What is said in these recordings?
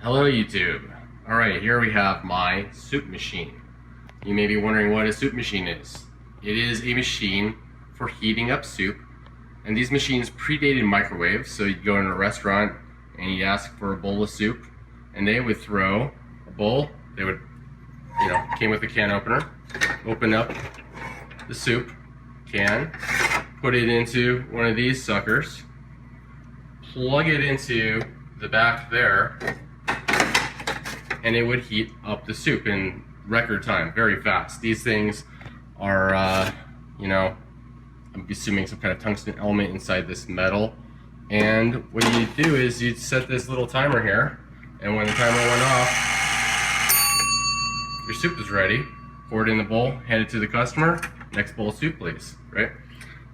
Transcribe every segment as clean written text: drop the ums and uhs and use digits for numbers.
Hello YouTube. Alright, here we have my soup machine. You may be wondering what a soup machine is. It is a machine for heating up soup, and these machines predated microwaves. So you'd go in a restaurant and you'd ask for a bowl of soup, and they would throw a bowl. They would, came with a can opener, open up the soup can, put it into one of these suckers, plug it into the back there, and it would heat up the soup in record time, very fast. These things are, I'm assuming some kind of tungsten element inside this metal. And what you do is you'd set this little timer here, and when the timer went off, your soup is ready. Pour it in the bowl, hand it to the customer. Next bowl of soup, please. Right?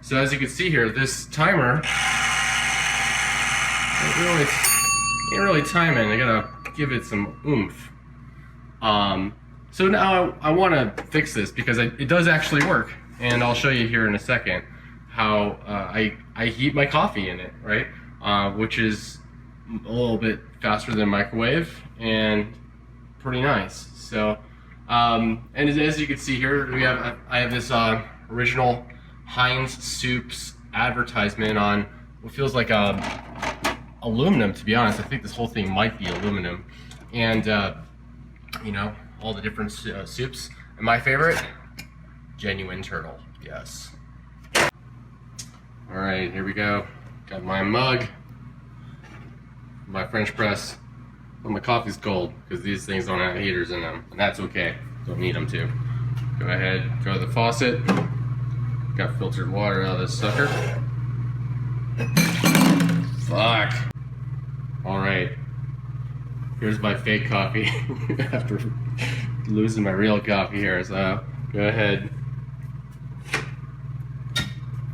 So as you can see here, this timer ain't really timing. I gotta give it some oomph. So now I want to fix this because it does actually work, and I'll show you here in a second how I heat my coffee in it, right? Which is a little bit faster than microwave and pretty nice. So, and as you can see here, I have this original Heinz soups advertisement on what feels like aluminum. To be honest, I think this whole thing might be aluminum, and all the different soups. And my favorite, genuine turtle. Yes. All right, here we go. Got my mug, my French press. Well, my coffee's cold because these things don't have heaters in them, and that's okay. Don't need them to. Go ahead, go to the faucet. Got filtered water out of this sucker. Fuck. All right. Here's my fake coffee after losing my real coffee here. So go ahead,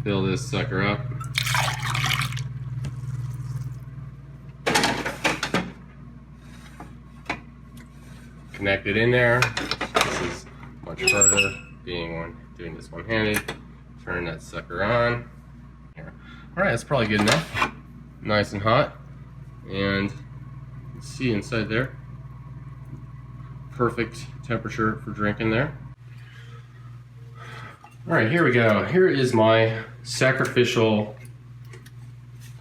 fill this sucker up. Connect it in there. This is much harder doing this one-handed. Turn that sucker on. Here. All right, that's probably good enough. Nice and hot, and see inside there, perfect temperature for drinking there. All right, here we go. Here is my sacrificial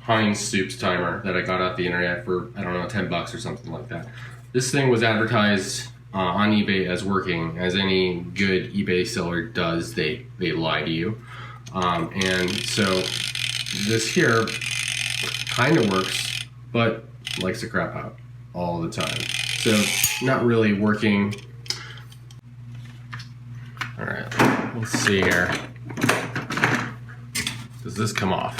Heinz soups timer that I got off the internet for, I don't know, 10 bucks or something like that. This thing was advertised on eBay as working, as any good eBay seller does. They lie to you, and so this here kind of works, but likes to crap out all the time. So not really working. All right, let's see here. Does this come off?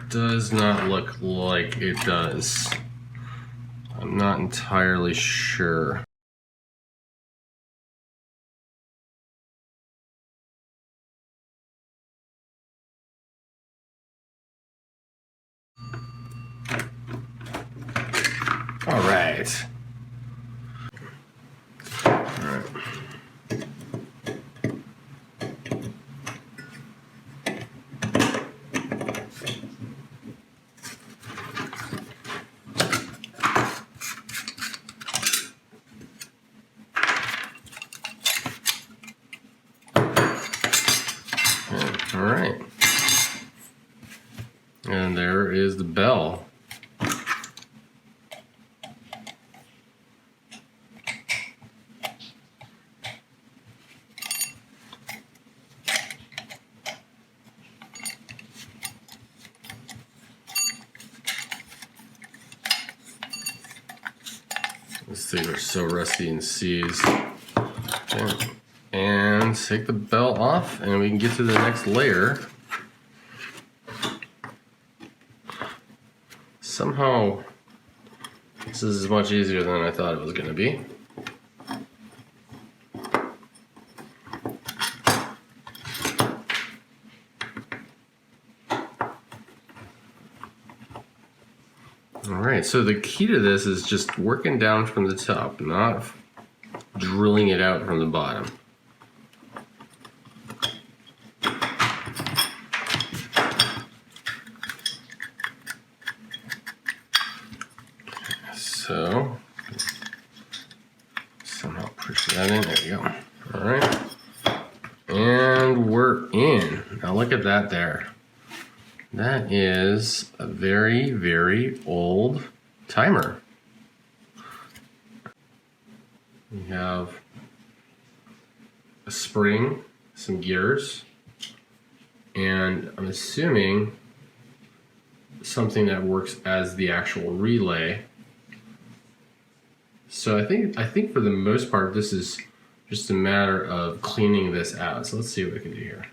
Does not look like it does. I'm not entirely sure. All right. All right. And there is the bell. These things are so rusty and seized. Okay. And take the bell off, and we can get to the next layer. Somehow, this is much easier than I thought it was going to be. Alright, so the key to this is just working down from the top, not drilling it out from the bottom. look at that there. That is a very, very old timer. We have a spring, some gears, and I'm assuming something that works as the actual relay. So I think for the most part this is just a matter of cleaning this out. So let's see what we can do here.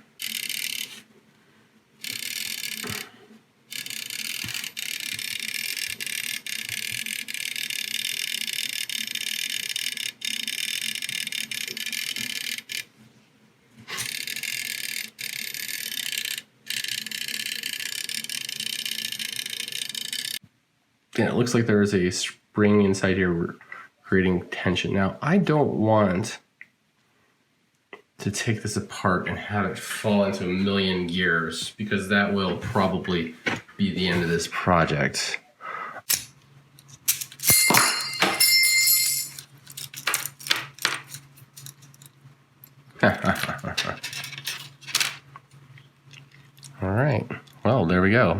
Yeah, it looks like there is a spring inside here creating tension. Now, I don't want to take this apart and have it fall into a million gears, because that will probably be the end of this project. All right, well, there we go.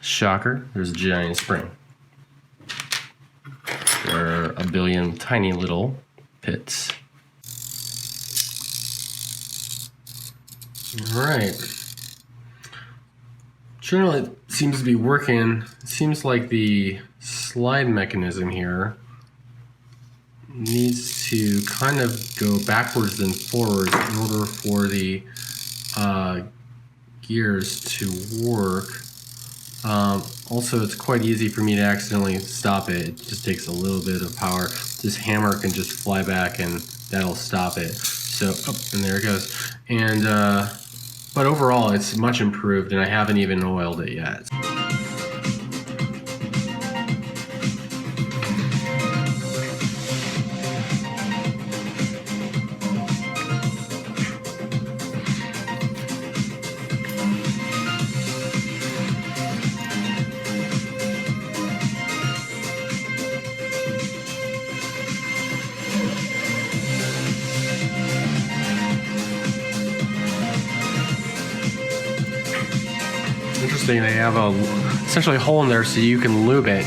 Shocker, there's a giant spring. There are a billion tiny little pits. All right. Generally, it seems to be working. It seems like the slide mechanism here needs to kind of go backwards and forwards in order for the gears to work. Also, it's quite easy for me to accidentally stop it. It just takes a little bit of power. This hammer can just fly back and that'll stop it. So, oh, and there it goes. And, but overall, it's much improved, and I haven't even oiled it yet. Interesting, they have essentially a hole in there so you can lube it.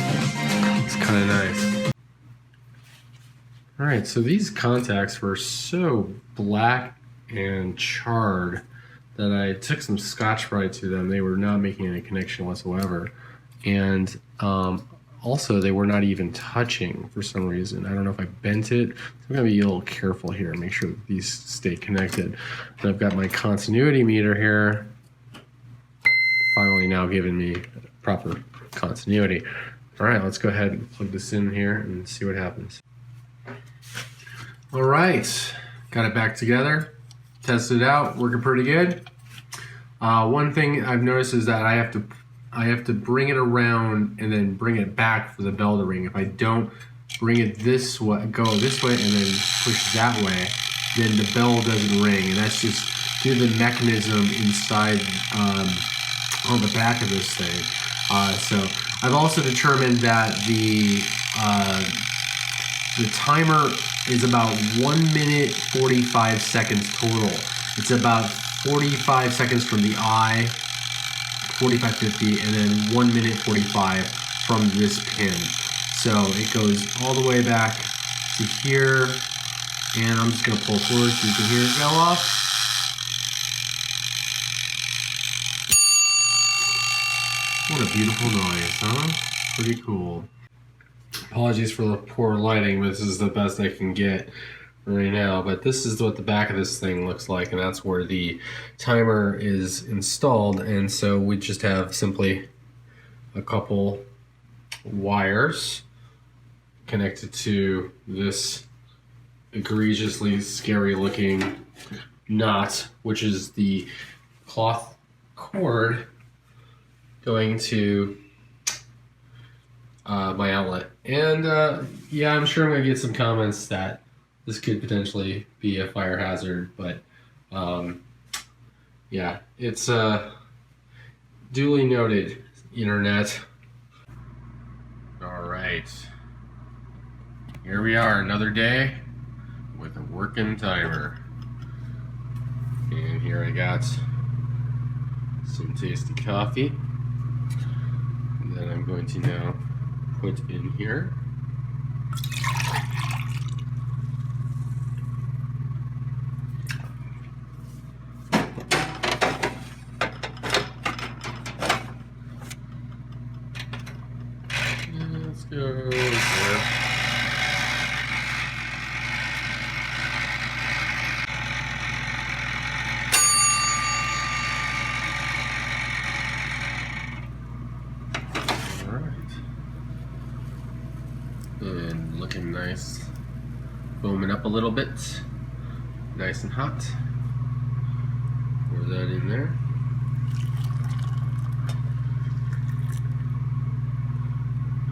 It's kind of nice. All right, so these contacts were so black and charred that I took some Scotch-Brite to them. They were not making any connection whatsoever. And also, they were not even touching for some reason. I don't know if I bent it. So I'm gonna be a little careful here and make sure that these stay connected. And I've got my continuity meter here, finally now giving me proper continuity. All right, let's go ahead and plug this in here and see what happens. All right, got it back together, tested it out, working pretty good. One thing I've noticed is that I have to bring it around and then bring it back for the bell to ring. If I don't bring it this way, go this way and then push that way, then the bell doesn't ring, and that's just due to the mechanism inside on the back of this thing. So I've also determined that the timer is about 1 minute 45 seconds total. It's about 45 seconds from the eye, 45-50, and then 1 minute 45 from this pin. So it goes all the way back to here, and I'm just gonna pull forward so you can hear it go off. What a beautiful noise, huh? Pretty cool. Apologies for the poor lighting, but this is the best I can get right now. But this is what the back of this thing looks like, and that's where the timer is installed. And so we just have simply a couple wires connected to this egregiously scary looking knot, which is the cloth cord going to my outlet. And yeah, I'm sure I'm gonna get some comments that this could potentially be a fire hazard, but yeah, it's duly noted, internet. All right, here we are, another day with a working timer. And here I got some tasty coffee that I'm going to now put in here. Let's go there. And looking nice, foaming up a little bit, nice and hot. Pour that in there.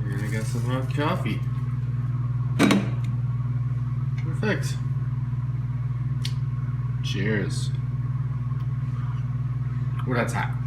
And I got some hot coffee. Perfect. Cheers. Oh, that's hot.